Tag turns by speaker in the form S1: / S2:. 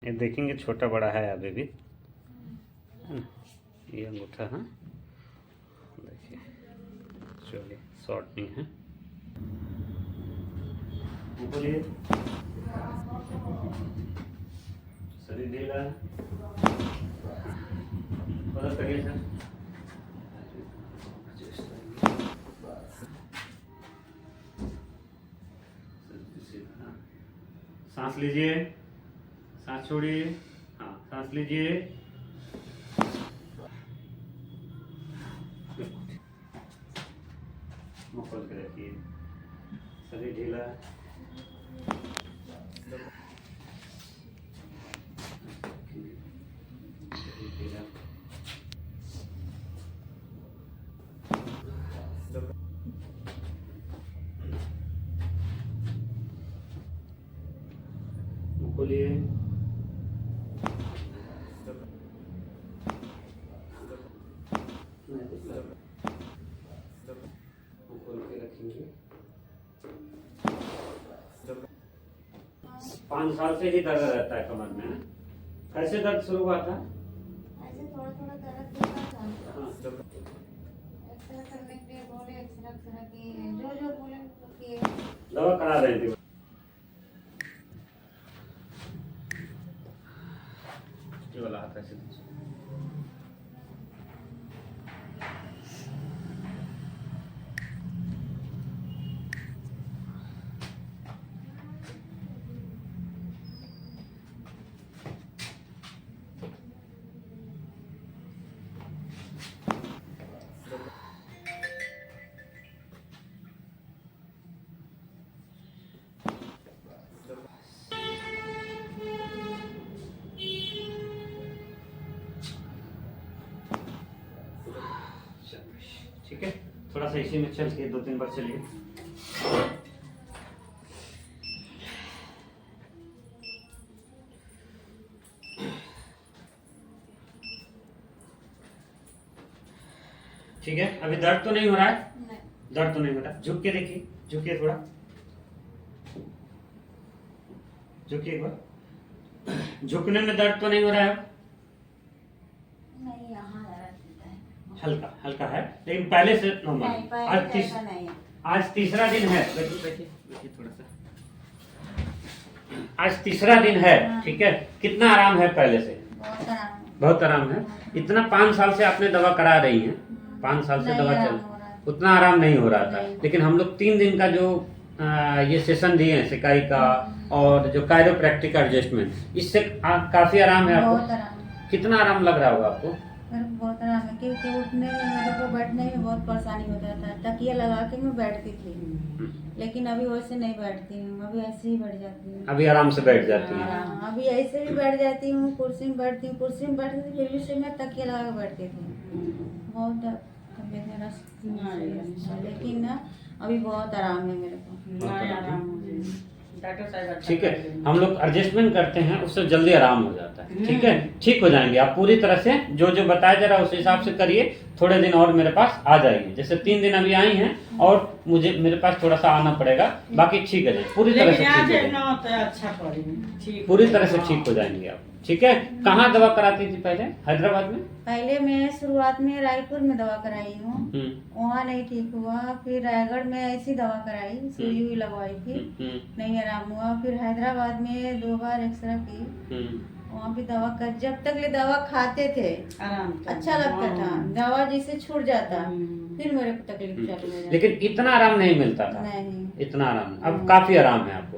S1: ये देखेंगे छोटा बड़ा है अभी भी, है ना। ये अंगूठा है, देखिए चलिए शॉर्ट नहीं है। बोलिए शरीर ढीला है, मदद करिए सर। सांस लीजिए, सांस छोड़िए, हाँ सांस लीजिए। मुंह खोल के रखिए, शरीर ढीला। मुंह खोलिए, खोल के रखेंगे। 5 साल से ही दर्द रहता है कमर में। कैसे दर्द शुरू हुआ था?
S2: ऐसे थोड़ा थोड़ा दर्द होता था।
S1: हाँ,
S2: एक्सरे करने के लिए बोले, एक्सरे किए, जो जो बोले वो किए।
S1: दवा करा रहे थे। ये वाला हाथ ऐसे दीजिए। ठीक है, थोड़ा सा इसी में चल के 2-3 बार चलिए। ठीक है, अभी दर्द तो नहीं हो रहा है?
S2: नहीं।
S1: दर्द तो नहीं हो रहा। झुक के देखिए, झुकिए थोड़ा, झुकिए एक बार। झुकने में दर्द तो नहीं हो रहा है?
S2: नहीं, यहाँ दर्द होता है।
S1: हल्का हल्का है, लेकिन पहले से
S2: नहीं,
S1: नॉर्मल।
S2: पहले जैसा नहीं है।
S1: आज तीसरा दिन है। बैठिए बैठिए बैठिए थोड़ा सा। आज तीसरा दिन है, ठीक है। कितना आराम है पहले से?
S2: बहुत आराम है।
S1: बहुत आराम है। इतना 5 साल से आपने दवा करा रही हैं, 5 साल से
S2: नहीं
S1: दवा
S2: आराम
S1: चल,
S2: हो रहा है।
S1: उतना आराम नहीं हो रहा था।
S2: नहीं।
S1: लेकिन हम लोग 3 दिन का जो ये सेशन दिए हैं सिकाई का और जो कायरोप्रैक्टिक एडजस्टमेंट, इससे काफी आराम है
S2: बहुत
S1: आपको।
S2: आराम है।
S1: कितना आराम लग रहा होगा आपको?
S2: मेरे को बहुत आराम है, क्योंकि उठने में मेरे को बैठने में बहुत परेशानी होता था। तकिया लगा के मैं बैठती थी, लेकिन अभी वैसे नहीं बैठती हूँ। अभी ऐसे ही बैठ जाती हूँ।
S1: अभी आराम से बैठ जाती हैं।
S2: हाँ, अभी ऐसे भी बैठ जाती हूँ, कुर्सी में बैठती हूँ। कुर्सी में बैठती थी, फिर भी से मैं तकिया लगा के बैठती थी। बहुत तबियत मेरा serious था, लेकिन ना अभी बहुत आराम है मेरे को।
S1: ठीक है, हम लोग एडजस्टमेंट करते हैं, उससे जल्दी आराम हो जाता है। ठीक है, ठीक हो जाएंगे आप पूरी तरह से। जो जो बताया जा रहा है उस हिसाब से करिए। थोड़े दिन और मेरे पास आ जाएंगे, जैसे 3 दिन अभी आई हैं और मुझे मेरे पास थोड़ा सा आना पड़ेगा। बाकी ठीक है, पूरी तरह से ठीक हो जाएंगे।
S3: अच्छा
S1: पूरी तरह से ठीक हो जाएंगे आप। ठीक है, कहाँ दवा कराती थी पहले? हैदराबाद में?
S2: पहले मैं शुरुआत में रायपुर में दवा कराई हूँ, वहाँ नहीं ठीक हुआ। फिर रायगढ़ में ऐसी दवा कराई, सुई हुई लगवाई थी, नहीं आराम हुआ। फिर हैदराबाद में 2 बार एक्सरे की, वहाँ भी दवा कर, जब तक ले दवा खाते थे अच्छा लगता था। दवा जिसे छूट जाता फिर मेरे को तकलीफ चालू हो जाती।
S1: लेकिन इतना आराम नहीं मिलता था।
S2: नहीं,
S1: इतना आराम, अब काफी आराम है आपको।